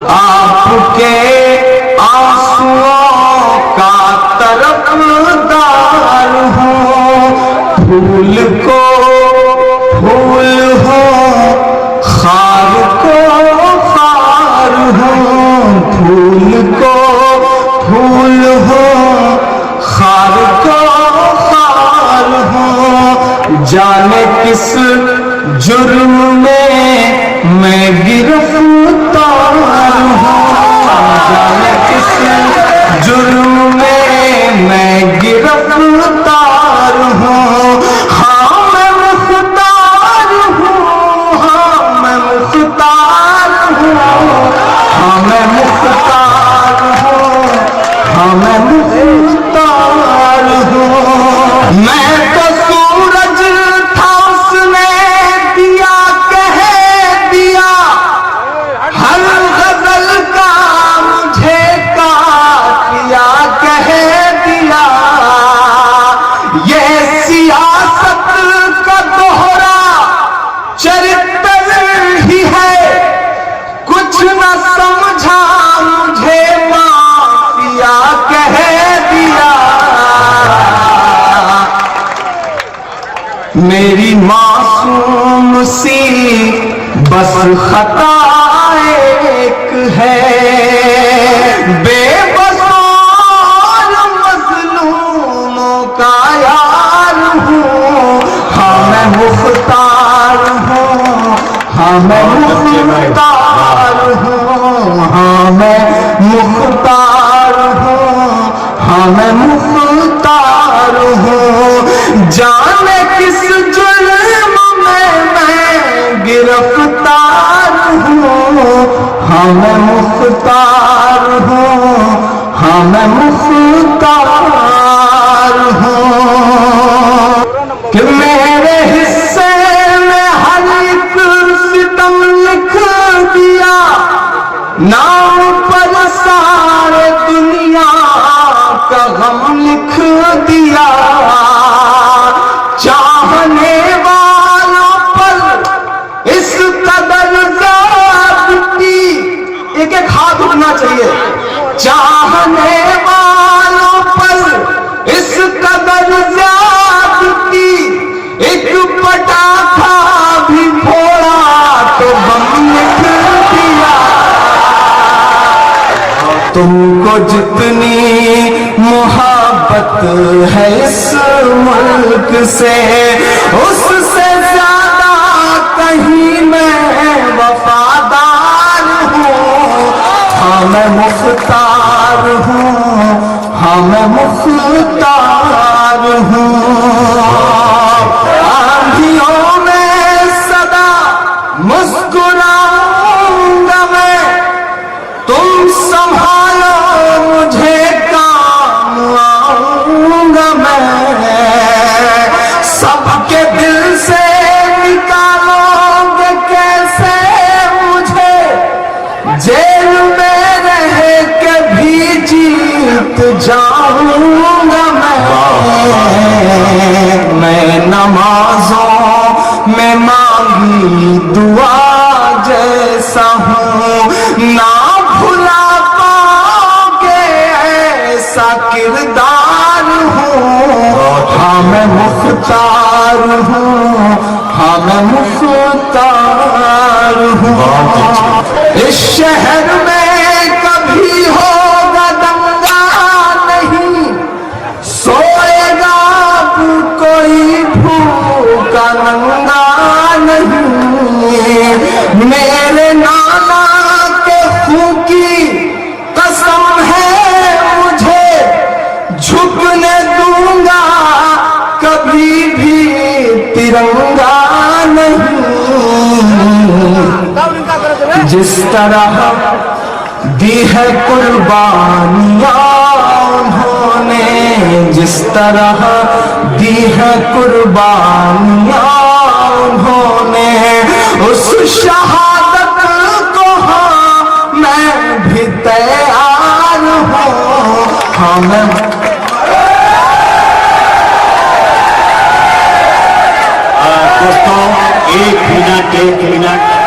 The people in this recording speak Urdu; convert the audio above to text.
آپ کے آنسوؤں کا طرفدار ہوں، پھول کو پھول ہو خار کو خار ہوں، پھول کو پھول ہو خار کو خار ہوں، جانے کس جرم میں گرفتار ہوں، جانے کس جرم میں گرفتار ہوں، ہاں میں مختار ہوں، ہاں میں مختار ہوں، ہاں میں مختار ہوں، ہاں میں مختار ہوں، میں تو سورج تھا اس نے دیا کہہ دیا، ہر غزل کا مجھے کافیہ کہہ دیا، یہ سیاست کا دوہرا چرتر ہی ہے، کچھ نہ سمجھا مجھے مافیا کہہ دیا، میری معصوم سی بس خطا ایک ہے، بے بس اور مظلوموں کا یار ہوں، ہاں میں مختار ہوں، ہاں میں مختار ہوں، ہاں میں مختار ہوں، ہاں میں مختار ہوں، جانے کس جرم میں گرفتار ہوں، ہاں میں مختار ہوں، ہاں میں مختار ہوں، کہ میرے حصے میں ہر ایک ستم لکھ دیا، نام پر سارے دنیا کا غم لکھ دیا، چاہنے والوں پر اس قدر زیادتی، ایک ایک ہاتھ اٹھنا چاہیے، چاہنے والوں پر اس قدر زیادتی، ایک پٹاخہ بھی پھوڑا تو بم لکھ دیا، تم کو جتنی محبت ہے اس ملک سے، اس سے زیادہ کہیں میں وفادار ہوں، ہاں میں مختار ہوں، ہاں میں مختار ہوں، آندھیوں میں سدا مسکراؤں گا میں، تم سنبھالو مجھے کام آؤں گا میں، سب کے دل سے نکالو گے کیسے مجھے، جیل میں رہ کے بھی جیت جاؤں گا میں نمازوں میں مانگی دعا جیسا ہوں، نہ بھلا پاؤ گے ایسا کردار ہوں، ہاں میں مختار ہوں، ہاں میں مختار ہوں، اس شہر میں کبھی ہوگا دنگا نہیں، سوئے گا کوئی بھوکا ننگا نہیں، میرے نانا کے خون کی قسم ہے مجھے، جھکنے دوں گا کبھی بھی ترنگا نہیں، جس طرح دی ہے قربانیاں انہوں نے، جس طرح دی ہے قربانیاں انہوں نے، اس شہادت کو ہاں میں بھی تیار ہوں، ہاں میں دوستوں ایک منٹ